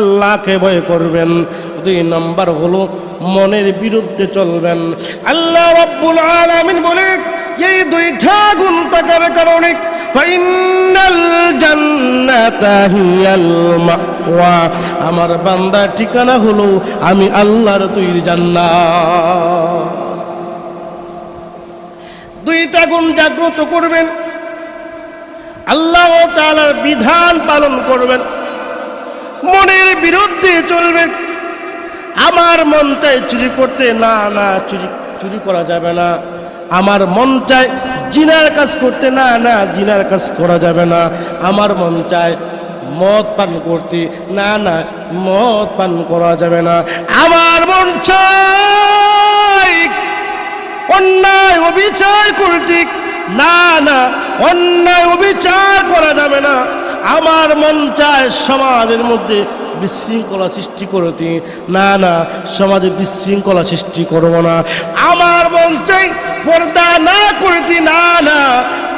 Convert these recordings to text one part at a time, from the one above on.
আল্লাহকে ভয় করবেন। 2 নম্বর হলো মনের বিরুদ্ধে চলবেন। আল্লাহ রাব্বুল আলামিন বলেন এই 2টা গুণ থাকার কারণে ফাইনাল জান্নাতা হিয়াল মাওয়া, আমার বান্দার ঠিকানা হলো আমি আল্লাহর তৈরি জান্নাত। 2টা গুণ জাগ্রত করবেন, আল্লাহ তাআলার বিধান পালন করবেন, মনের বিরুদ্ধে চলবেন। আমার মন চায় চুরি করতে, না না চুরি করা যাবে না। আমার মন চায় জিনার কাজ করতে, না না জিনার কাজ করা যাবে না। আমার মন চায় মদ পান করতে, না না মদ পান করা যাবে না। আমার মন চায় অন্যায় অবিচার করতে, না না অন্যায় অবিচার করা যাবে না। আমার মন চায় সমাজের মধ্যে বিশৃঙ্খলা সৃষ্টি করতে, না না সমাজে বিশৃঙ্খলা সৃষ্টি করব না। আমার মন চাই পর্দা না করতে, না না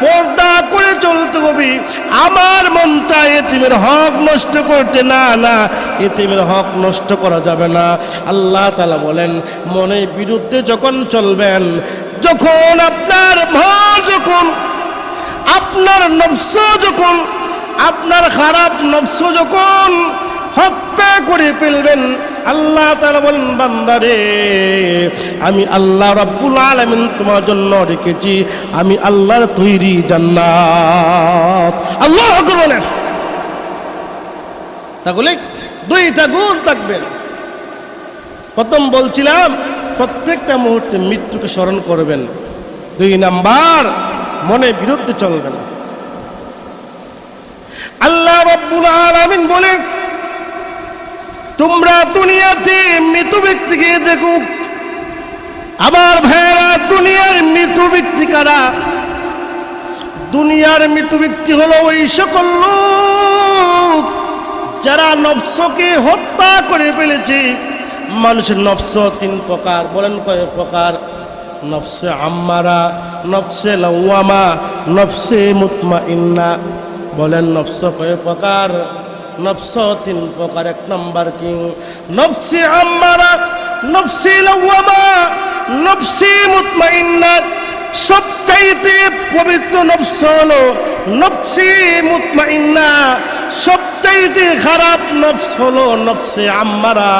পর্দা করে চলতে হবে। আমার মন চায় এতিমের হক নষ্ট করতে, না না এতিমের হক নষ্ট করা যাবে না। আল্লাহ তাআলা বলেন মনের বিরুদ্ধে যখন চলবেন, যখন আপনার ভয়, যখন আপনার নফস, যখন আপনার খারাপ নফস যখন হত্যা করে ফেলবেন, আল্লাহ তাআলা বলেন বান্দারে আমি আল্লাহ রাব্বুল আলামিন তোমার জন্য রেখেছি আমি আল্লাহর তৈরি জান্নাত। আল্লাহু আকবার বলেন। তাহলে 2টা গুণ থাকবেন। প্রথম বলছিলাম প্রত্যেকটা মুহূর্তে মৃত্যুকে স্মরণ করবেন। 2 নাম্বার মনের বিরুদ্ধে চলবেন। আল্লাহ রাব্বুল আলামিন বলেন তোমরা দুনিয়াতে মৃত ব্যক্তিকে দেখো। আমার ভাইয়েরা দুনিয়ার মৃত ব্যক্তি কারা? দুনিয়ার মৃত ব্যক্তি হলো ওই সকল লোক যারা নফসকে হত্যা করে ফেলেছে। মানুষের নফস 3 প্রকার। বলেন কয় প্রকার? নফসে আম্মারা, নফসে লাওয়ামা, নফসে মুতমাইন্না। বলেন নফস কয় প্রকার? নফস 3 প্রকার। 1 নম্বর কি? নফসে আম্মারা, নফসে লাওয়ামা, নফসে মুতমাইন্না। সবচাইতে পবিত্র নফস হলো নফসে মুতমাইন্না। সবচাইতে খারাপ নফস হলো নফসে আম্মারা।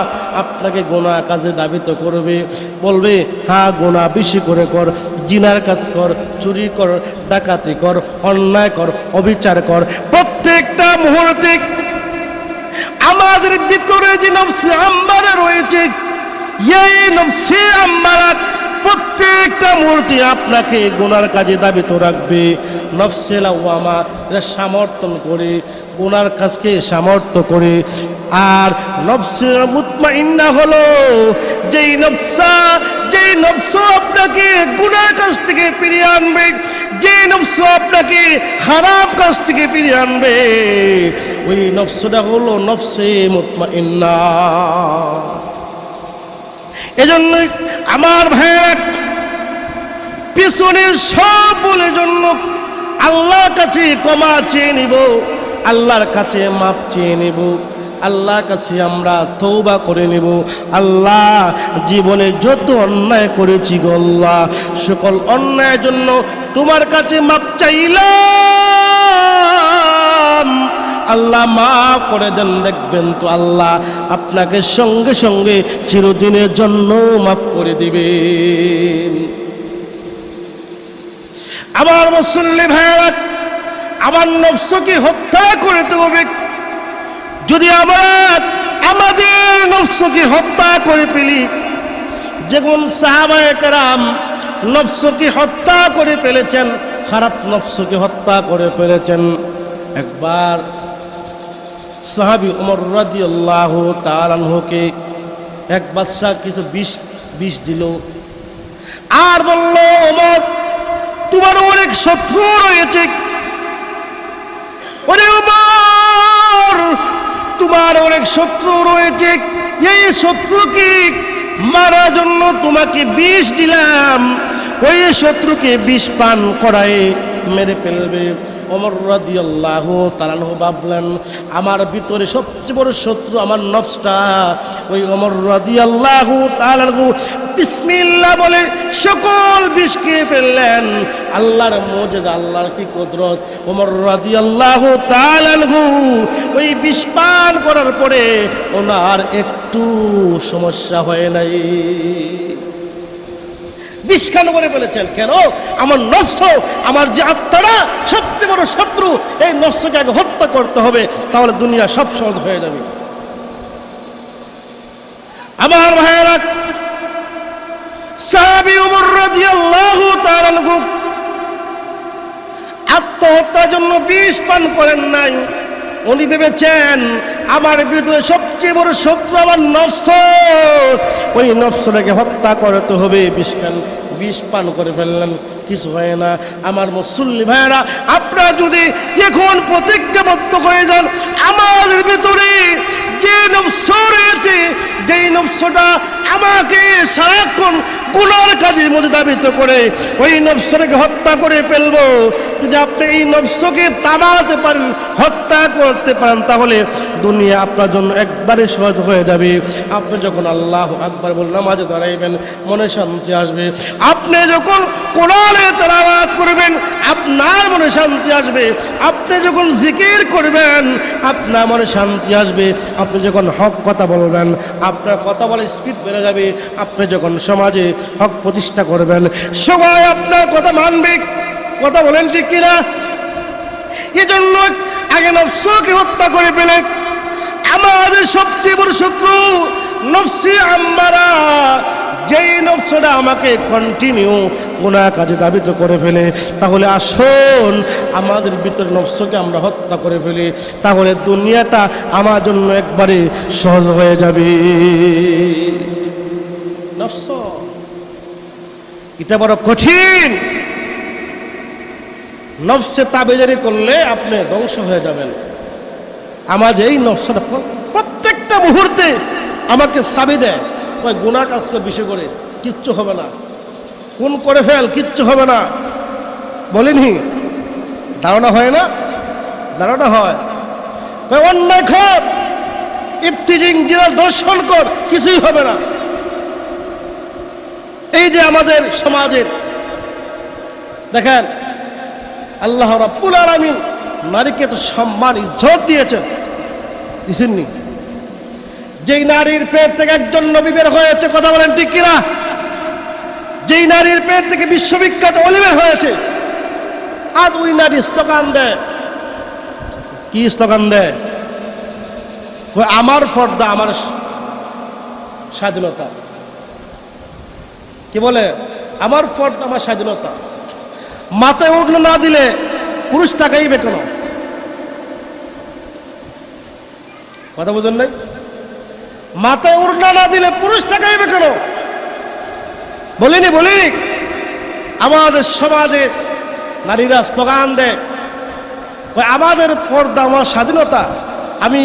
আপনাকে গুনাহ কাজে দাবিত করবে, বলবে হ্যাঁ গুনাহ বেশি করে কর, জিনার কাজ কর, চুরি কর, ডাকাতি কর, অন্যায় কর, অবিচার কর। প্রত্যেকটা মুহূর্তে আমাদের ভিতরে যে নফসে আম্মারা রয়েছে, এই নফসে আম্মারা প্রত্যেকটা মুহূর্তে আপনাকে গুনার কাজে দাবিত রাখবে। নফসে লাওয়ামা সমর্থন করে, গুনার কাজকে সামর্থ্য করে। আর নফসে মুতমাইন্না হলো যেই নফস আপনাকে গুনার কাজ থেকে ফিরিয়ে আনবে, যে নফস আপনাকে খারাপ কাজ থেকে ফিরিয়ে আনবে, ওই নফসটা হলো নফসে মুতমাইন্না। এজন্যই আমার ভাইয়েরা পিছনের সব ভুলের জন্য আল্লাহর কাছে ক্ষমা চেয়ে নিব, আল্লাহর কাছে মাপ চেয়ে নিব, আল্লাহর কাছে আমরা তওবা করে নেব। আল্লাহ জীবনে যত অন্যায় করেছি গো আল্লাহ, সকল অন্যায়ের জন্য তোমার কাছে মাপ চাইলাম। আল্লাহ মাফ করে দেন। দেখবেন তো আল্লাহ আপনাকে সঙ্গে সঙ্গে চিরদিনের জন্য মাফ করে দিবেন। আমার মুসল্লি ভাইরা, আমার নফসকে হত্যা করতে হবে। যদি আমরা আমাদের নফসকে হত্যা করে ফেলি, যেমন সাহাবায়ে কেরাম নফসকে হত্যা করে ফেলেছেন, খারাপ নফসকে হত্যা করে ফেলেছেন। একবার সাহাবী ওমর রাদিয়াল্লাহু তাআলা আনহুকে এক বাদশা কিছু বিষ দিল, আর বলল ওমর তোমার অনেক শত্রু রয়েছে। ওরে ওমর তোমার অনেক শত্রু রয়েছে, এই শত্রুকে মারার জন্য তোমাকে বিষ দিলাম, ওই শত্রুকে বিষ পান করায় মেরে ফেলবে। ওমর রাদিয়াল্লাহু তাআলা আনহু ভাবলেন আমার ভিতরে সবচেয়ে বড় শত্রু আমার নফসটা। ওই ওমর রাদিয়াল্লাহু তাআলা আনহু বিসমিল্লাহ বলে সকল বিষ খেয়ে ফেললেন। আল্লাহর মুজিজা, আল্লাহর কি কুদরত! ওমর রাদিয়াল্লাহু তাআলা আনহু ওই বিষ পান করার পরে ওনার একটু সমস্যা হয় নাই। বিষ খান করে বলেছেন কেন? আমার নফস, আমার যে আত্মাটা সবচেয়ে বড় শত্রু, এই নফসকে আগে হত্যা করতে হবে, তাহলে দুনিয়া সব সহজ হয়ে যাবে। আমার ভাইয়েরা, সাহাবী ওমর রাদিয়াল্লাহু তাআলা আনহু আত্মহত্যার জন্য বিষ পান করেন নাই। উনি ভেবেছেন আমার ভিতরে সবচেয়ে বড় শত্রু আমার নফস, ওই নফসটাকে হত্যা করতে হবে। বিষ পান করে ফেললেন, কিছু হয় না। আমার মুসল্লি ভাইয়েরা, আপনারা যদি এখন প্রতিজ্ঞাবদ্ধ হয়ে যান আমাদের ভিতরে যে নফস রয়েছে, যেই নফসটা আমাকে সারাক্ষণ গুনার কাজের মধ্যে ধাবিত করে, ওই নফসটাকে হত্যা করে ফেলবো। যদি আপনি এই নফসকে থামাতে পারেন, হত্যা করতে পারেন, তাহলে দুনিয়া আপনার জন্য একবারে সহজ হয়ে যাবে। আপনি যখন আল্লাহু আকবার বলে নামাজে দাঁড়াইবেন, মনে শান্তি আসবে। আপনি যখন কোরআনে তেলাওয়াত করবেন, আপনার মনে শান্তি আসবে। আপনি যখন জিকির করবেন, আপনার মনে শান্তি আসবে। আপনি যখন হক কথা বলবেন, আপনার কথা বলে স্পিড বেড়ে যাবে। আপনি যখন সমাজে হক প্রতিষ্ঠা করবেন, সবাই আপনার কথা মানবে। কথা বলেন ঠিক কিনা? এজন্য আগে নফসকে হত্যা করে ফেলে। আমাদের সবচেয়ে বড় শত্রু নফসি আম্মারা, যেই নফসটা আমাকে কন্টিনিউ গুনাহ কাজে ধাবিত করে ফেলে। তাহলে আসুন আমাদের ভিতরে নফসকে আমরা হত্যা করে ফেলি, তাহলে দুনিয়াটা আমার জন্য একবারে সহজ হয়ে যাবে। নফস এটা বড় কঠিন। নফসে তাবেদারি করলে আপনি ধ্বংস হয়ে যাবেন। আমার এই নফসটা প্রত্যেকটা মুহূর্তে আমাকে চাবি দেয়, ওই গুনাহ কাজ করে বেশি করে কিচ্ছু হবে না, কোন করে ফেল কিচ্ছু হবে না। বলিনি ধারণা হয় না? ধারণা হয়। অন্যায় কর, ইফতিজিং জিনা দর্শন কর, কিছুই হবে না। এই যে আমাদের সমাজের দেখেন, আল্লাহ রাব্বুল আলামিন নারীকে তো সম্মান ইজ্জত দিয়েছেন, দিছেননি? যেই নারীর পেট থেকে একজন নবী বের হয়েছে, কথা বলেন ঠিক কিনা? যেই নারীর পেট থেকে বিশ্ববিখ্যাত ওলি বের হয়েছে, আজ ওই নারী স্লোগান দেয়। কি স্লোগান দেয়? আমার পর্দা আমার স্বাধীনতা। কি বলে? আমার পর্দা আমার স্বাধীনতা। মাথায় ওড়না না দিলে পুরুষ তাকাইবে কেন? কথা বুঝেন নাই? মাথায় ওড়না না দিলে পুরুষ তাকাইবে কেন? বলিনি? আমাদের সমাজে নারীরা স্লোগান দেয়, আমাদের পর্দা আমার স্বাধীনতা, আমি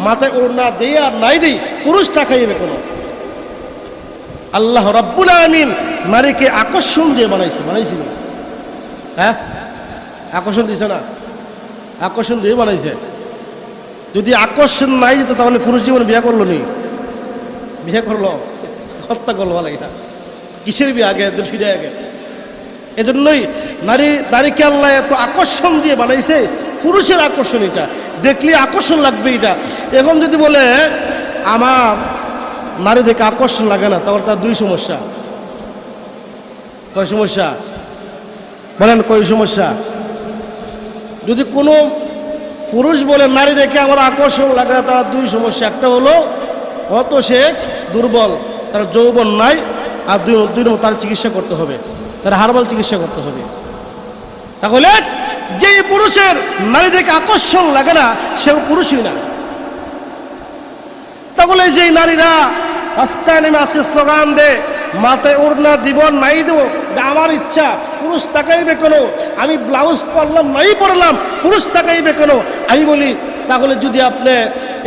মাথায় ওড়না দিই আর নাই দিই, পুরুষ তাকাইবে কেন? আল্লাহ রাব্বুল আলামিন নারীকে আকর্ষণ দিয়ে বানাইছিল। হ্যাঁ, আকর্ষণ দিছে না? আকর্ষণ দিয়ে বানাইছে। যদি আকর্ষণ নাই যেত তাহলে পুরুষ জীবন বিয়ে করলো নি? বিয়ে করলো, হত্যা করলো লাগে না। কিসের বিয়ে আগে ফিরে আগে? এজন্যই নারীকে আল্লাহ এত আকর্ষণ দিয়ে বানাইছে। পুরুষের আকর্ষণ এটা দেখলে আকর্ষণ লাগবে। এটা এখন যদি বলে আমার নারী দেখে আকর্ষণ লাগে না, তাহলে তার দুই সমস্যা। কয় সমস্যা বলেন? কয় সমস্যা? যদি কোনো পুরুষ বলে নারী দেখে আমার আকর্ষণ লাগে না, তার দুই সমস্যা। একটা হলো হয়তো সে দুর্বল, তার যৌবন নাই, আর দুই তার চিকিৎসা করতে হবে, তার হার্বাল চিকিৎসা করতে হবে। তাহলে যেই পুরুষের নারী দেখে আকর্ষণ লাগে না, সে পুরুষই না। তাহলে যেই নারীরা রাস্তায় নেমে আজকে স্লোগান দেয়, মাথায় ওড়না দিব নাই দেব, আমার ইচ্ছা, পুরুষ তাকাইবে কেন? আমি ব্লাউজ পরলাম নাই পরলাম, পুরুষ তাকাইবে কেন? আমি বলি, তাহলে যদি আপনি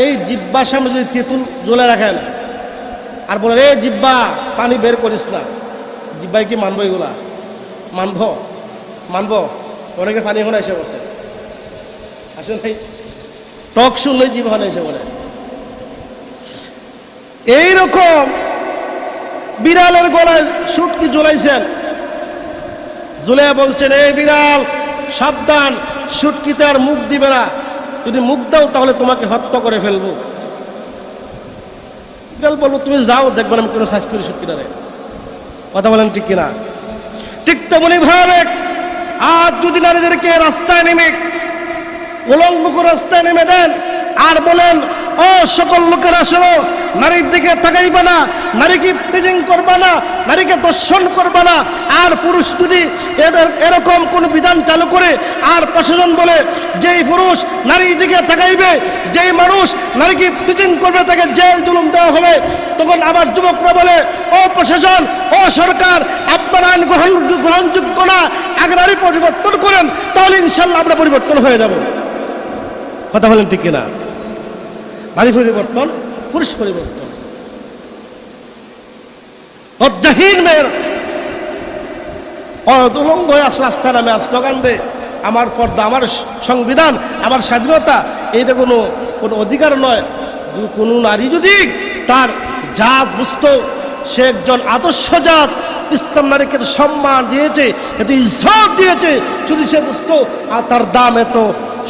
এই জিব্বার সামনে যদি তেঁতুল জ্বলে রাখেন আর বলেন এই জিব্বা পানি বের করিস না, জিব্বাই কি মানবো? এগুলা মানবো? অনেকে পানি এখন এসে বসে, আসলে টক শুনলেই জীব হারাইছে বলে। এইরকম বিড়ালের গলায় সুটকি ঝুলাইছেন, ঝুলে বলছেন, এই বিড়াল সাবধান, সুটকিতে আর মুখ দিবে না, যদি মুখ দাও তাহলে তোমাকে হত্যা করে ফেলবো। বিড়াল বলবো, তুমি যাও, দেখবেন আমি কোনো সাইজ করি সুটকিটারে। কথা বলেন ঠিক কিনা? ঠিক তেমনি ভাবে আজ যদি নারীদেরকে রাস্তায় নেমে উলঙ্গ রাস্তায় নেমে দেন আর বলেন, ও সকল লোকেরা শোনো, নারীর দিকে তাকাইবা না, নারীকে প্রিজিং করবা না, নারীকে দর্শন করবা না। আর পুরুষ যদি এরকম কোন বিধান চালু করে আর প্রশাসন বলে যেই পুরুষ নারীর দিকে তাকাইবে, যেই মানুষ নারীকে প্রিজিং করবে তাকে জেল জুলুম দেওয়া হবে, তখন আবার যুবকরা বলে, ও প্রশাসন, ও সরকার, আপনার আইন গ্রহণযোগ্য না, আগে নারী পরিবর্তন করেন, তাহলে ইনশাল্লাহ আমরা পরিবর্তন হয়ে যাব। কথা বলেন ঠিক কিনা? নারী পরিবর্তন, পুরুষ পরিবর্তন। লজ্জাহীন মেয়ের উলঙ্গ হয়ে আসলে রাস্তা নামে স্লোগান দেয়, আমার পর্দা, আমার সংবিধান, আমার স্বাধীনতা, এইটা কোনো অধিকার নয়। কোনো নারী যদি তার জাত বুঝত, সে একজন আদর্শ জাত, ইসলাম নারীকে সম্মান দিয়েছে, এত ইজ্জত দিয়েছে, যদি সে বুঝতো আর তার দাম এত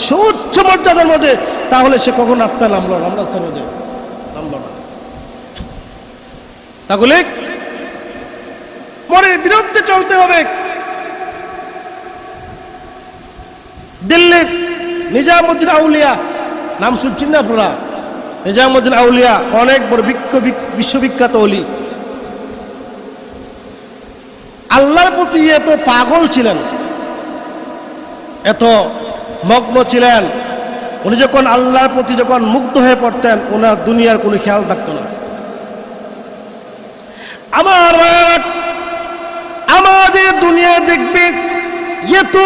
সুউচ্চ মর্যাদার মধ্যে, তাহলে সে কখন রাস্তায় নামলো না, রাস্তার মধ্যে নামলো না। তাহলে মনের বিরুদ্ধে চলতে হবে। দিল্লির নিজামুদ্দিন আউলিয়া নাম শুনছেন না আপনারা? নিজামুদ্দিন আউলিয়া অনেক বড় বিশ্ববিখ্যাত ওলি। আল্লাহর প্রতি এত পাগল ছিলেন, এত মগ্ন ছিলেন, উনি যখন আল্লাহর প্রতি যখন মুগ্ধ হয়ে পড়তেন, ওনার দুনিয়ার কোনো খেয়াল থাকতো না। আমাদের দুনিয়া দেখবে এত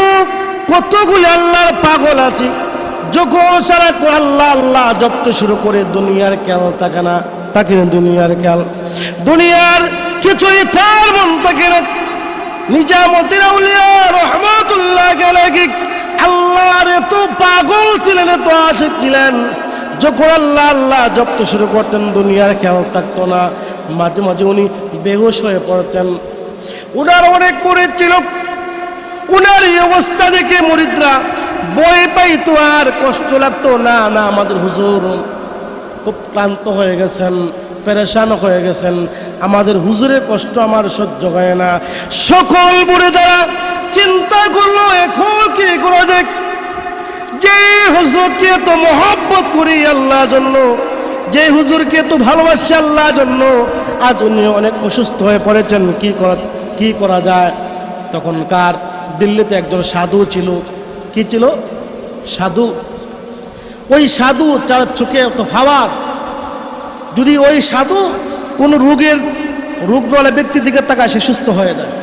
কতগুলি আল্লাহর পাগল আছে, যখন সারা আল্লাহ আল্লাহ জপতে শুরু করে দুনিয়ার খেয়াল থাকে না, তাকে দুনিয়ার খেয়াল, দুনিয়ার কিছুই তার মন থাকে না। নিজামুদ্দিন আউলিয়া রহমাতুল্লাহ আলাইহি আল্লাহর এত পাগল ছিলেন, এত আশিক ছিলেন, যখন আল্লাহ আল্লাহ জপতে শুরু করতেন দুনিয়ার খেয়াল থাকতো না। মাঝে মাঝে উনি বেহুশ হয়ে পড়তেন। উনার অনেক মুরিদ ছিল, উনার এই অবস্থা দেখে মুরিদরা ভয় পাইতো আর কষ্ট লাগতো। না না, আমাদের হুজুর খুব ক্লান্ত হয়ে গেছেন, পেরেশান হয়ে গেছেন, আমাদের হুজুরের কষ্ট আমার সহ্য হয় না। সকল মুরিদরা চিন্তা করলো, এখন কি করা যায়? যে হুজুরকে এত মহব্বত করি আল্লাহর জন্য, যে হুজুরকে তো ভালোবাসি আল্লাহর জন্য, আজ উনি অনেক অসুস্থ হয়ে পড়েছেন, কি করা যায়? তখনকার দিল্লিতে একজন সাধু ছিল। কি ছিল? সাধু। ওই সাধু যার চোখে এত পাওয়ার, যদি ওই সাধু কোন রোগ বলে ব্যক্তির দিকে তাকায়, সে সুস্থ হয়ে যায়।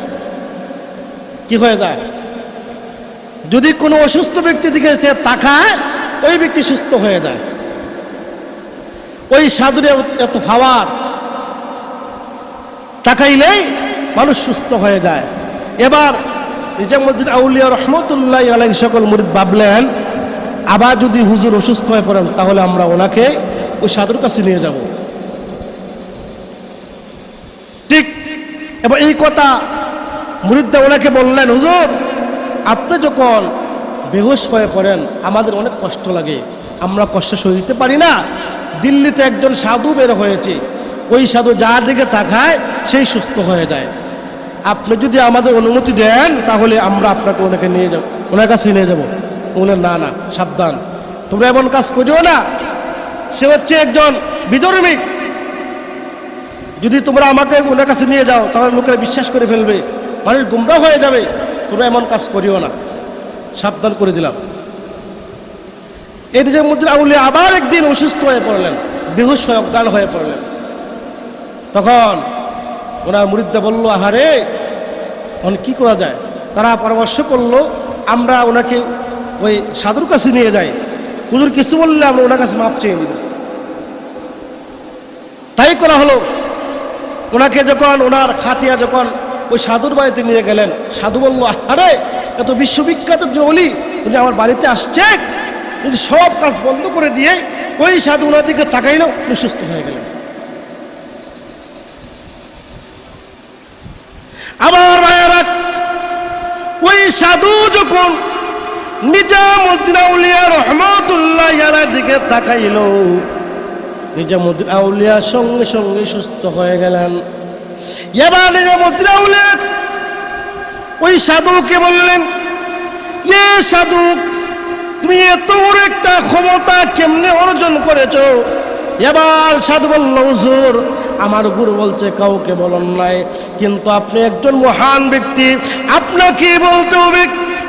কি হয়ে যায়? যদি কোনো অসুস্থ ব্যক্তির দিকে সে তাকায়, ওই ব্যক্তি সুস্থ হয়ে যায়। ওই সাধুর এত পাওয়ার, তাকাইলেই মানুষ সুস্থ হয়ে যায়। এবার নিজামুদ্দিন আউলিয়া রহমতুল্লাহ আলাইহি সকল মুরিদ ভাবলেন, আবার যদি হুজুর অসুস্থ হয়ে পড়েন, তাহলে আমরা ওনাকে ওই সাধুর কাছে নিয়ে যাব। ঠিক এবার এই কথা মুরিদরা ওনাকে বললেন, হুজুর আপনি যখন বেহুশ হয়ে পড়েন, আমাদের অনেক কষ্ট লাগে, আমরা কষ্ট সইতে পারি না। দিল্লিতে একজন সাধু বের হয়েছে, ওই সাধু যার দিকে তাকায় সেই সুস্থ হয়ে যায়। আপনি যদি আমাদের অনুমতি দেন, তাহলে আমরা আপনাকে ওনাকে নিয়ে যাব, ওনার কাছে নিয়ে যাব। ওনার না না, সাবধান, তোমরা এমন কাজ করিও না, সে হচ্ছে একজন বিধর্মী, যদি তোমরা আমাকে ওনার কাছে নিয়ে যাও তাহলে লোকেরা বিশ্বাস করে ফেলবে, মানুষ গুমরাহ হয়ে যাবে, তোমরা এমন কাজ করিও না, সাবধান করে দিলাম। এই নিজামুদ্দিন আউলিয়া আবার একদিন অসুস্থ হয়ে পড়লেন, বেহুশ হয়ে অজ্ঞান হয়ে পড়লেন। তখন ওনার মুরিদরা বলল, আহারে এখন কি করা যায়? তারা পরামর্শ করলো, আমরা ওনাকে ওই সাধুর কাছে নিয়ে যাই, হুজুর কিছু বললে আমরা ওনার কাছে মাপ চেয়ে নিব। তাই করা হলো। ওনাকে যখন ওনার খাতিয়া যখন ওই সাধুর বাড়িতে নিয়ে গেলেন, সাধু বলল, আরে এত বিশ্ববিখ্যাত যে ওলি, উনি আমার বাড়িতে আসছে, যদি সব কাজ বন্ধ করে দিয়ে ওই সাধু ওনার দিকে তাকাইল, উনি সুস্থ হয়ে গেলেন। আবার ভাইয়েরা, ওই সাধু যখন নিজামুদ্দিন আউলিয়া রহমাতুল্লাহ আলাইহির দিকে তাকাইল, নিজামুদ্দিন আউলিয়া সঙ্গে সঙ্গে সুস্থ হয়ে গেলেন। এবার নিজামুদ্দিন আউলিয়া ওই সাধুকে বললেন, এ সাধু, তুমি এত বড় একটা ক্ষমতা কেমনে অর্জন করেছো? এবার সাধু বলল, হুজুর, আমার গুরু বলছে কাউকে বলন নাই, কিন্তু আপনি একজন মহান ব্যক্তি, আপনাকে বলতে হবে।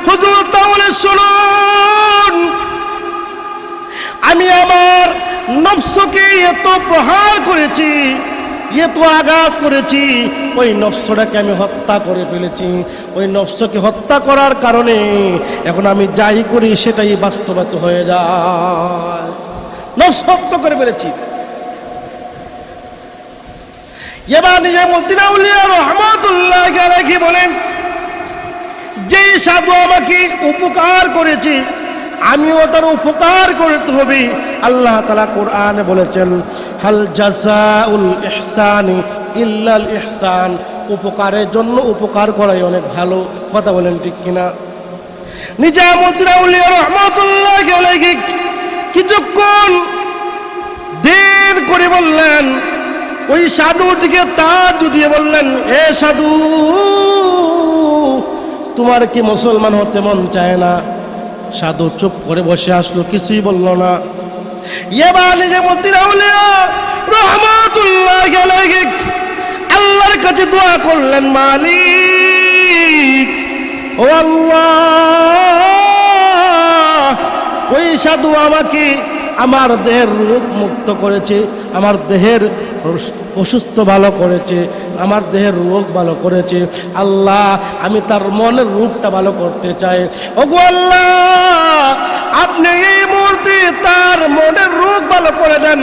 হুজুর, তাহলে শুনুন, আমি আমার নফসকে এত প্রহার করেছি, এত আঘাত করেছি, ওই নফসটাকে আমি হত্যা করে ফেলেছি। ওই নফসকে হত্যা করার কারণে এখন আমি যাই করি সেটাই বাস্তবায়িত হয়ে যায়। নফস হত্যা করে ফেলেছি। এবার নিজামুদ্দিন আউলিয়া রহমাতুল্লাহ আলাইহি বলেন, যেই সাধু আমাকে উপকার করেছে আমিও তার উপকার করতে হবে। আল্লাহ তাআলা কোরআনে বলেছেন, হাল জাযাউল ইহসানি ইল্লাল ইহসান, উপকারের জন্য উপকার করাই অনেক ভালো। কথা বলেন ঠিক কিনা? নিজামুদ্দিন আউলিয়া রাহমাতুল্লাহ আলাইহি কিছুক্ষণ দেন করে বললেন, ওই সাধুর দিকে তাজ দিয়ে বললেন, এ সাধু, তোমার কি মুসলমান হতে মন চায় না? সাধু চুপ করে বসে আসলো, কিছুই বলল না। এবার নিজামুদ্দিন আউলিয়া রাহমাতুল্লাহ আলাইহি আল্লাহর কাছে দোয়া করলেন, মালিক, ও আল্লাহ, ওই সাধু আমাকে আমার দেহের রোগ মুক্ত করেছে, আমার দেহের অসুস্থ ভালো করেছে, আমার দেহের রোগ ভালো করেছে। আল্লাহ, আমি তার মনের রোগটা ভালো করতে চাই। ওগো আল্লাহ, আপনি এই মুহূর্তে তার মনের রোগ ভালো করে দেন,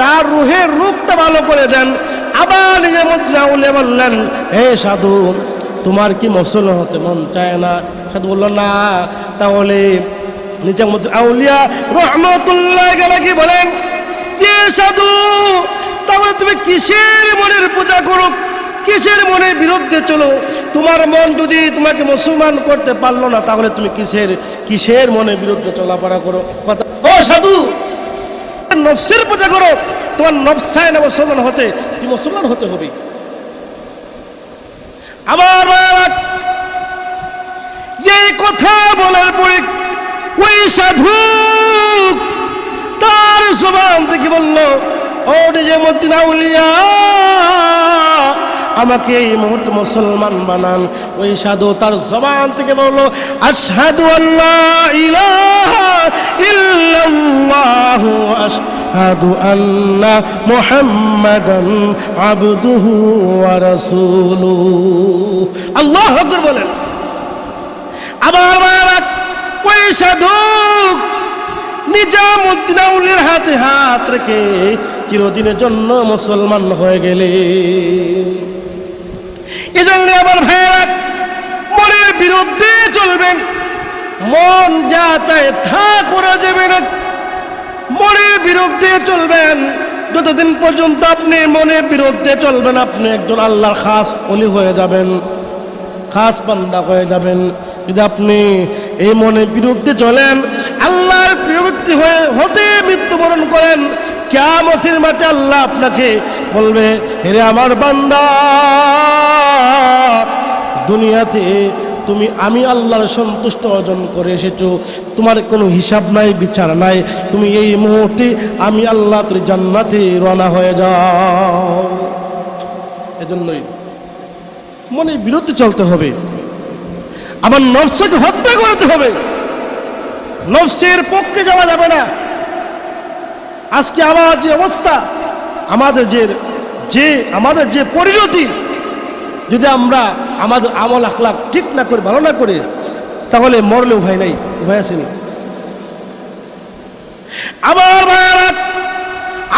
তার রুহের রোগটা ভালো করে দেন। আবার নিজামুদ্দিন আউলিয়া বললেন, হে সাধু, তোমার কি মুসলমান হতে মন চায় না? সাধু বলল, না। তাহলে নিজামুদ্দিন আউলিয়া রাহমাতুল্লাহ আলাইহি বলেন, এ সাধু, তাহলে তুমি কিসের মনের পূজা করো, কিসের মনের বিরুদ্ধে চলো? তোমার মন যদি তোমাকে মুসলমান করতে পারলো না, তাহলে তুমি কিসের মনের বিরুদ্ধে চলাফেরা করো? কথা, ও সাধু, নফসের পূজা করো, তোমার নফস চায় না মুসলমান হতে, তুমি মুসলমান হতে হবে। আবার এই কথা বলার পরে ওই সাধু তার জবান থেকে বলল, ও নিজামুদ্দিন আউলিয়া, আমাকে এই মুহূর্তে মুসলমান বানান। ওই সাধু তার জবান থেকে বলল, আশহাদু আল্লা ইলাহা ইল্লাল্লাহু আশহাদু আন্না মুহাম্মাদান আবদুহু ওয়া রাসূলুহু। আল্লাহু আকবার বলেন। আবার ওই সাধু নিজামুদ্দিন আউলিয়ার হাতে হাত রেখে চিরদিনের জন্য মুসলমান হয়ে গেলেন। এজন্য আবার ভাইয়েরা, মনের বিরুদ্ধে চলবেন, মন যা চায় তা করা যাবে না। মনের বিরুদ্ধে চলবেন, যতদিন পর্যন্ত আপনি মনের বিরুদ্ধে চলবেন, আপনি একজন আল্লাহর খাস ওলি হয়ে যাবেন, খাস বান্দা হয়ে যাবেন। যদি আপনি এই মনের বিরুদ্ধে চলেন, আল্লাহর বিরুদ্ধে হতে মৃত্যুবরণ করেন, কিয়ামতের মাঠে আল্লাহ আপনাকে বলবে, হেরে আমার বান্দা, দুনিয়াতে তুমি আমি আল্লাহর সন্তুষ্ট অর্জন করে এসেছো, তোমার কোনো হিসাব নাই, বিচার নাই, তুমি এই মুহূর্তে আমি আল্লাহ তোর জান্নাতে রওনা হয়ে যাও। এজন্যই মনের বিরুদ্ধে চলতে হবে, আমার নফসকে হত্যা করতে হবে, নফসের পক্ষে যাওয়া যাবে না। আজকে আমার যে অবস্থা, আমাদের যে পরিণতি, যদি আমরা আমাদের আমল আখলাক ঠিক না করে, ভালো না করে, তাহলে মরলেও ভয় নাই, ভয় আসেনি। আবার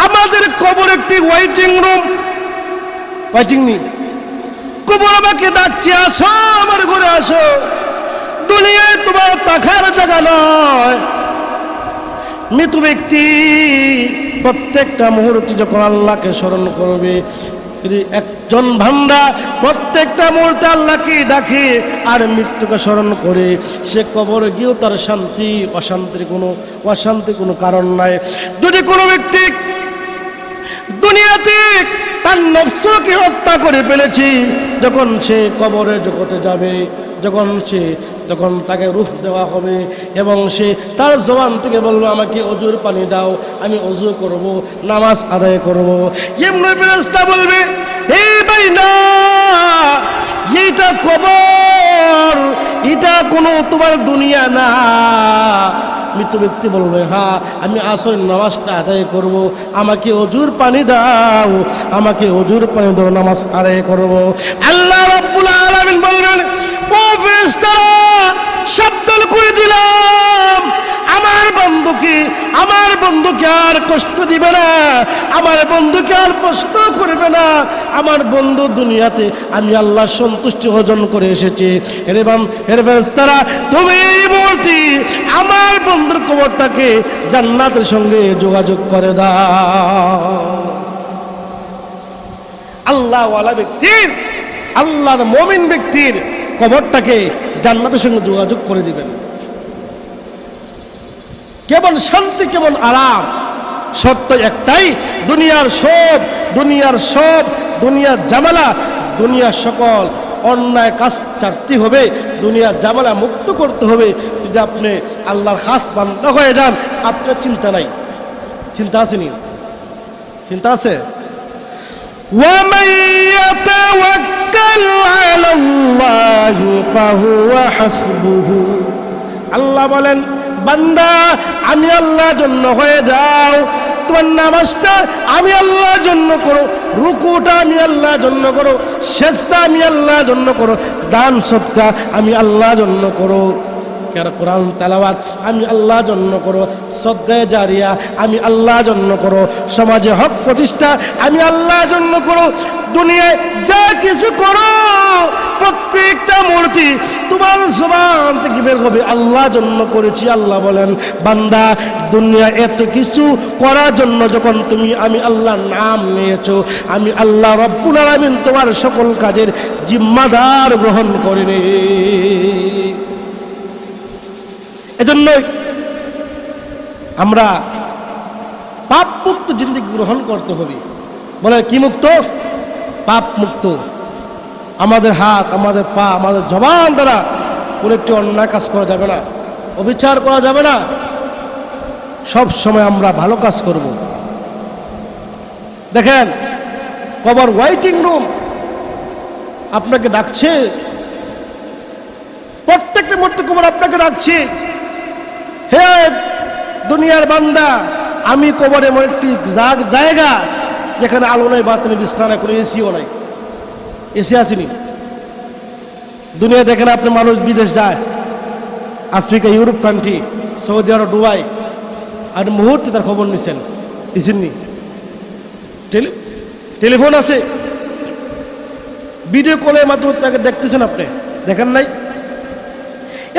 আমাদের কবর একটি ওয়েটিং রুম, ওয়েটিং নেই। কবর আমাকে ডাকছে, আসো আমার ঘরে আসো, দুনিয়ায় তোমার থাকার জায়গা নয়। মৃত ব্যক্তি প্রত্যেকটা মুহূর্তে যখন আল্লাহকে স্মরণ করবে, একজন বান্দা প্রত্যেকটা মুহূর্তে আল্লাহকে ডাকে আর মৃত্যুকে স্মরণ করে, সে কবরে গিয়েও তার অশান্তির কোনো কারণ নাই। যদি কোনো ব্যক্তি দুনিয়াতে তার নফসকে হত্যা করে ফেলেছে, যখন সে কবরে জগতে যাবে, যখন তাকে রূহ দেওয়া হবে এবং সে তার জবান থেকে বলবে আমাকে অজুর পানি দাও, আমি অজু করব, নামাজ আদায় করব। এমনি ফেরেশতা বলবে এই বাইনা, এইটা কবর, এটা কোনো তোমার দুনিয়া না। মৃত ব্যক্তি বলবে হ্যাঁ আমি আসর নামাজটা আদায় করব, আমাকে অজুর পানি দাও, আমাকে অজুর পানি দাও, নামাজ আদায় করব। আল্লাহ রাব্বুল আলামিন বলবেন ও ফেরেশতারা সাবধান করে দিলাম, আমার বন্ধুকে আর কষ্ট দিবে না, আমার বন্ধুকে আর প্রশ্ন করবে না। আমার বন্ধু দুনিয়াতে আমি আল্লাহ সন্তুষ্টি অর্জন করে এসেছে। এর ফেরেশতারা তুমি এই মুহূর্তে আমার বন্ধুর কবরটাকে জান্নাতের সঙ্গে যোগাযোগ করে দাও। আল্লাহওয়ালা ব্যক্তির, আল্লাহর মুমিন ব্যক্তির কবরটাকে জান্নাতের সঙ্গে যোগাযোগ করে দিবেন। কেমন শান্তি, কেমন আরাম। সত্য একটাই, দুনিয়ার ঝামেলা, দুনিয়ার সকল অন্যায় কাজ ছাড়তে হবে, দুনিয়ার ঝামেলা মুক্ত করতে হবে। যদি আপনি আল্লাহর খাস বান্দা হয়ে যান, আপনার চিন্তা নাই। চিন্তা আসেনি? চিন্তা আছে? وَمَن يَتَوَكَّلْ عَلَى اللَّهِ فَهُوَ حَسْبُهُ। আল্লাহ বলেন বান্দা আমি আল্লাহর জন্য হয়ে যাও, তোমার নামাজটা আমি আল্লাহর জন্য করো, রুকুটা আমি আল্লাহর জন্য করো, সেজদা আমি আল্লাহর জন্য করো, দান সদকা আমি আল্লাহর জন্য করো, কোরআন তেলাওয়াত আমি আল্লাহর জন্য করো, সদকায়ে জারিয়া আমি আল্লাহর জন্য করো, সমাজে হক প্রতিষ্ঠা আমি আল্লাহর জন্য করো। দুনিয়ায় যা কিছু করো প্রত্যেকটা মূর্তি তোমার জবান থেকে বের হবে আল্লাহর জন্য করেছি। আল্লাহ বলেন বান্দা দুনিয়া এত কিছু করার জন্য যখন তুমি আমি আল্লাহর নাম নিয়েছো, আমি আল্লাহ রব্বুল আলামিন তোমার সকল কাজের জিম্মাদার গ্রহণ করে নে। এজন্যই আমরা পাপ মুক্ত জিন্দেগি গ্রহণ করতে হবে। বলে কি মুক্ত? পাপ মুক্ত। আমাদের হাত, আমাদের পা, আমাদের জবান দ্বারা কোনো একটি অন্যায় কাজ করা যাবে না, অবিচার করা যাবে না। সব সময় আমরা ভালো কাজ করব। দেখেন কবর ওয়েটিং রুম আপনাকে ডাকছে, প্রত্যেকটা মুহূর্তে কবর আপনাকে ডাকছে। হে দুনিয়ার বান্দা, আমি কবর এমন একটি জায়গা যেখানে আলো নাই, বাতি নেই, বিছানা নাই, কোনো এসিও নাই। এসি আসেনি দুনিয়া। দেখেন আপনি মানুষ বিদেশ যায়, আফ্রিকা, ইউরোপ কান্ট্রি, সৌদি আরব, দুবাই, আর মুহূর্তে তার খবর নিছেন, নিছেননি? টেলিফোন আছে, ভিডিও কলের মাধ্যমে তাকে দেখতেছেন, আপনি দেখেন নাই?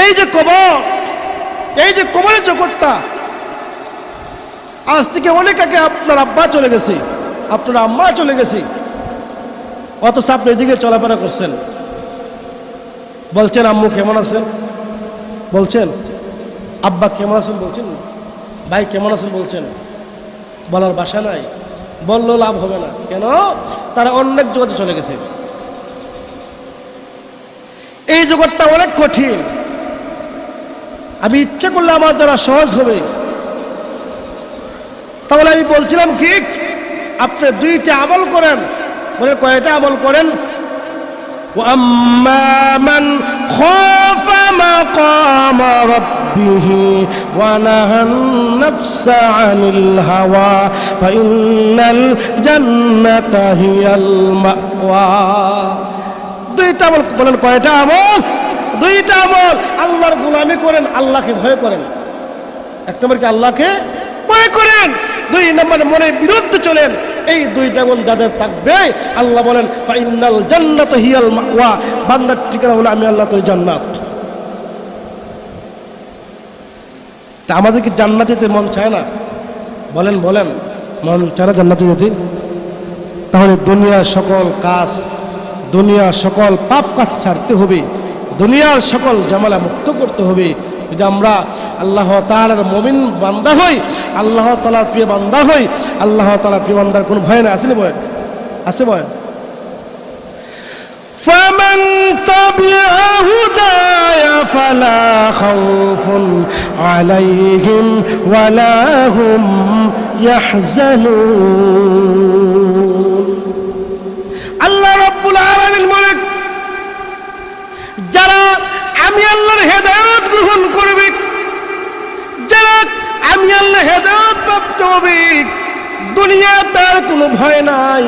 এই যে কবর, এই যে কবরের জগৎটা, আজ থেকে অনেক আগে আপনার আব্বা চলে গেছে, আপনার আম্মা চলে গেছে, অথচ আপনি এদিকে চলাফেরা করছেন। বলছেন আম্মু কেমন আছেন, বলছেন আব্বা কেমন আছেন, বলছেন ভাই কেমন আছেন, বলছেন। বলার ভাষা নাই, বললেও লাভ হবে না। কেন? তারা অনেক জগতে চলে গেছে। এই জগৎটা অনেক কঠিন। আমি ইচ্ছা করলে আমার দ্বারা সহজ হবে। তাহলে আমি বলছিলাম কি, আপনি দুইটা আমল করেন। বলে কয়টা আমল করেন? وَأَمَّا مَنْ خَافَ مَقَامَ رَبِّهِ وَنَهَى النَّفْسَ عَنِ الْهَوَى فَإِنَّ الْجَنَّةَ هِيَ الْمَأْوَى। দুইটা আমল বলেন। কয়টা আমল? দুইটা আমল। আল্লাহর গোলামি করেন, আল্লাহকে ভয় করেন। এক নম্বর কি আল্লাহকে ভয় করেন, দুই নম্বরে মনের বিরুদ্ধে চলেন। এই দুইটা গুণ যাদের থাকবে, আল্লাহ বলেন ফাইনাল জান্নাত হিয়াল মাওয়া, বান্দার ঠিকানা হলো আমি আল্লাহ তোর জান্নাত। তা আমাদের কি জান্নাতে যেতে মন চায় না? বলেন বলেন, মন চায় না জান্নাতে যেতে? তাহলে দুনিয়ার সকল কাজ, দুনিয়ার সকল পাপ কাজ ছাড়তে হবে, দুনিয়ার সকল ঝামেলা মুক্ত করতে হবে। যদি আমরা আল্লাহ তাআলার মুমিন বান্দা হই, আল্লাহ তাআলার প্রিয় বান্দা হই, আল্লাহ তাআলার প্রিয় বান্দার কোনো ভয় না আছে? না ভয় আছে? ভয় فمن تبع هداي فلا خوف عليهم ولا هم يحزنون। আল্লাহ রাব্বুল আলামিন বলেন, যারা আমি আল্লাহর হেদায়েত গ্রহণ করবে, যারা আমি আল্লাহর হেদায়েত প্রাপ্ত হবে, দুনিয়া তার কোনো ভয় নাই,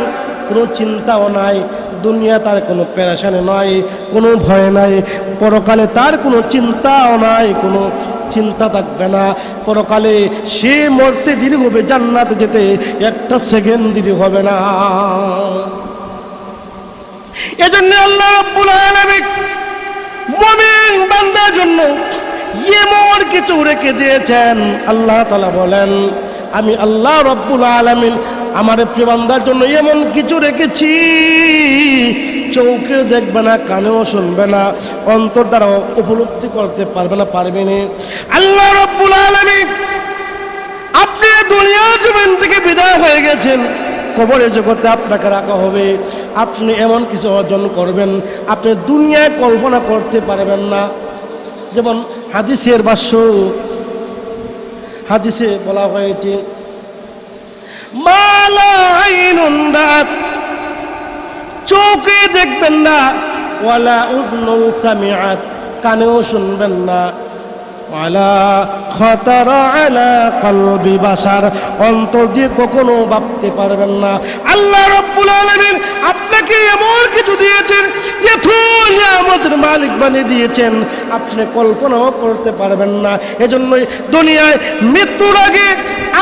কোনো চিন্তাও নাই, দুনিয়া তার কোনো পেরেশানি নয়, কোনো ভয় নাই, পরকালে তার কোনো চিন্তাও নাই, কোনো চিন্তা থাকবে না। পরকালে সে মরতে দেরি হবে, জান্নাতে যেতে একটা সেকেন্ড দেরি হবে না। এজন্য আল্লাহ রাব্বুল আলামিন মুমিন বান্দার জন্য এমন কিছু রেখে দিয়েছেন। আল্লাহ তাআলা বলেন, আমি আল্লাহ রাব্বুল আলামিন আমার প্রিয় বান্দার জন্য এমন কিছু রেখেছি, চোখে দেখবে না, কানেও শুনবে না, অন্তর দ্বারা উপলব্ধি করতে পারবে না, পারবে না। আল্লাহ রাব্বুল আলামিন, আপনি দুনিয়া জীবন থেকে বিদায় হয়ে গেছেন, কবরের জগতে আপনাকে রাখা হবে, আপনি এমন কিছু অর্জন করবেন আপনি দুনিয়ায় কল্পনা করতে পারবেন না। যেমন হাদিসের ভাষ্য, হাদিসে বলা হয়েছে, মালা আইনুন রাত, চোখে দেখবেন না, ওয়ালা উযনুন সামিআত, কানেও শুনবেন না, ওয়ালা খাতারা আলা কলবি বাশার, অন্তর দিয়ে কখনো ভাবতে পারবেন না। আল্লাহ রাব্বুল আলামিন আপনাকে এমন কিছু দিয়েছেন, এত নিয়ামতের মালিক বানিয়ে দিয়েছেন, আপনি কল্পনাও করতে পারবেন না। এজন্যই দুনিয়ায় মৃত্যুর আগে,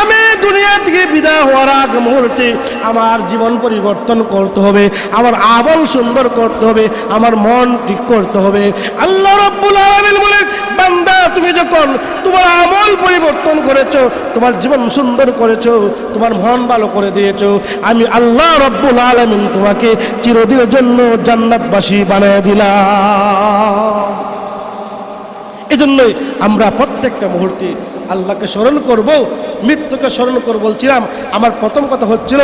আমি দুনিয়া থেকে বিদায় হওয়ার আগ মুহূর্তে আমার জীবন পরিবর্তন করতে হবে, আমার আমল সুন্দর করতে হবে, আমার মন ঠিক করতে হবে। আল্লাহ রাব্বুল আলামিন বলেন, বান্দা তুমি যখন তোমার আমল পরিবর্তন করেছো, তোমার জীবন সুন্দর করেছো, তোমার মন ভালো করে দিয়েছো, আমি আল্লাহ রাব্বুল আলামিন তোমাকে চিরদিনের জন্য জান্নাতবাসী বানিয়ে দিলাম। এজন্যই আমরা প্রত্যেকটা মুহূর্তে আল্লাহকে স্মরণ করব, মৃত্যুকে স্মরণ করব। বলছিলাম আমার প্রথম কথা হচ্ছিল,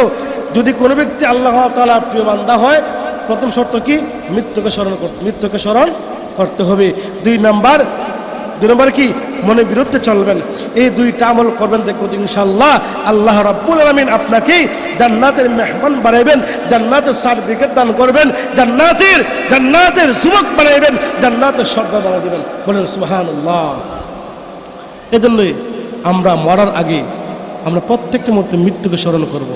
যদি কোনো ব্যক্তি আল্লাহ তাআলার প্রিয় বান্দা হয়, প্রথম শর্ত কি? মৃত্যুকে স্মরণ করতে হবে। দুই নাম্বার কি? মনে বিরুদ্ধে চলবেন। এই দুইটা আমল করবেন, দেখবেন ইনশাআল্লাহ আল্লাহ রাব্বুল আলামিন আপনাকে জান্নাতের মেহমান বানাইবেন, জান্নাতের সার্টিফিকেট দান করবেন, জান্নাতের যুবক বানাইবেন, জান্নাতের সর্দার বানাই দিবেন। বলেন সুবহানাল্লাহ। এজন্যই আমরা মরার আগে আমরা প্রত্যেকটা মুহূর্তে মৃত্যুকে স্মরণ করব।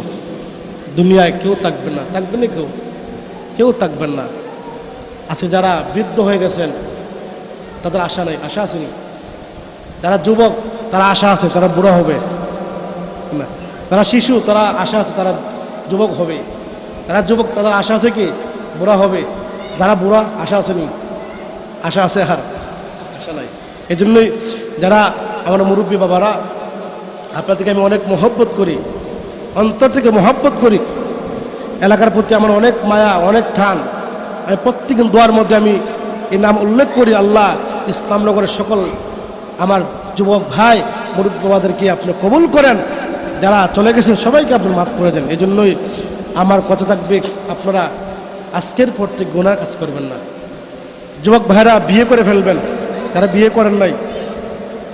দুনিয়ায় কেউ থাকবে না, থাকবে না, কেউ থাকবেন না। আছে যারা বৃদ্ধ হয়ে গেছেন, তাদের আশা নেই, আশা আসেনি। যারা যুবক তারা আশা আছে তারা বুড়া হবে না, তারা শিশু তারা আশা আছে তারা যুবক হবে, তারা যুবক তাদের আশা আছে কি বুড়া হবে, যারা বুড়া আশা আসেনি, আশা আছে আর আশা নাই। এই জন্যই যারা আমার মুরব্বী বাবারা, আপনাদেরকে আমি অনেক মহব্বত করি, অন্তর থেকে মহব্বত করি, এলাকার প্রতি আমার অনেক মায়া, অনেক টান। আমি প্রত্যেক দোয়ার মধ্যে আমি এই নাম উল্লেখ করি, আল্লাহ ইসলামনগরের সকল আমার যুবক ভাই মুরব্বী বাবাদেরকে আপনি কবুল করেন, যারা চলে গেছেন সবাইকে আপনি মাফ করে দেন। এই জন্যই আমার কথা থাকবে, আপনারা আজকের পর থেকে গুনাহ কাজ করবেন না। যুবক ভাইরা বিয়ে করে ফেলবেন, যারা বিয়ে করেন নাই,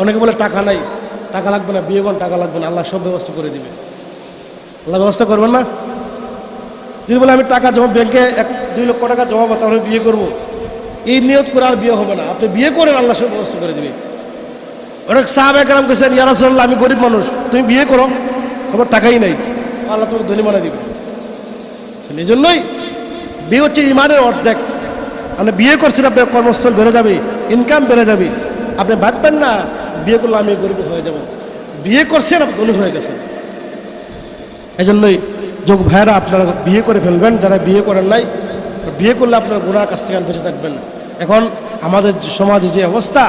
অনেকে বলে টাকা নাই, টাকা লাগবে না, বিয়ে করেন, টাকা লাগবে না, আল্লাহ সব ব্যবস্থা করে দিবে। আল্লাহ ব্যবস্থা করবেন না? যদি বলে আমি টাকা জমা ব্যাংকে 1-2 লক্ষ টাকা জমা তাহলে বিয়ে করব, এই নিয়ত করে আর বিয়ে হবে না। আপনি বিয়ে করেন, আল্লাহ সব ব্যবস্থা করে দিবে। অনেক সাহাবায়ে কেরাম কইছেন, ইয়া রাসূলুল্লাহ আমি গরিব মানুষ, তুমি বিয়ে করো, খবর টাকাই নাই, আল্লাহ তোমাকে ধনী বানিয়ে দিবে। এই জন্যই বিয়ে হচ্ছে ইমানের অর্ধেক। আপনি বিয়ে করছেন, আপনার কর্মস্থল বেড়ে যাবে, ইনকাম বেড়ে যাবে। আপনি ভাববেন না বিয়ে করলে আমি গরিব হয়ে যাব, বিয়ে করছেন আপনি ধনী হয়ে গেছেন। এই জন্যই যোগ ভাইয়েরা আপনারা বিয়ে করে ফেলবেন, যারা বিয়ে করেন নাই, বিয়ে করলে আপনার গুনার কাছ থেকে বেঁচে থাকবেন। এখন আমাদের সমাজে যে অবস্থা,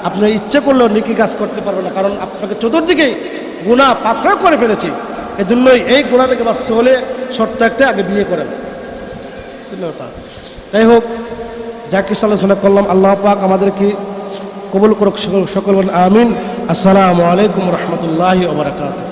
আপনি ইচ্ছে করলেও নেকি কাজ করতে পারবেন না, কারণ আপনাকে চতুর্দিকে গুনাহ পাকড়াও করে ফেলেছে। এজন্যই এই গুনাহ থেকে বাঁচতে হলে ছোট্ট একটা আগে বিয়ে করেন। যাই হোক, যা কিছু আলোচনা করলাম আল্লাহ পাক আমাদেরকে কবুল করুক, সকল বলেন আমিন। আসসালামু আলাইকুম রহমতুল্লাহি ওয়া বারাকাতুহু।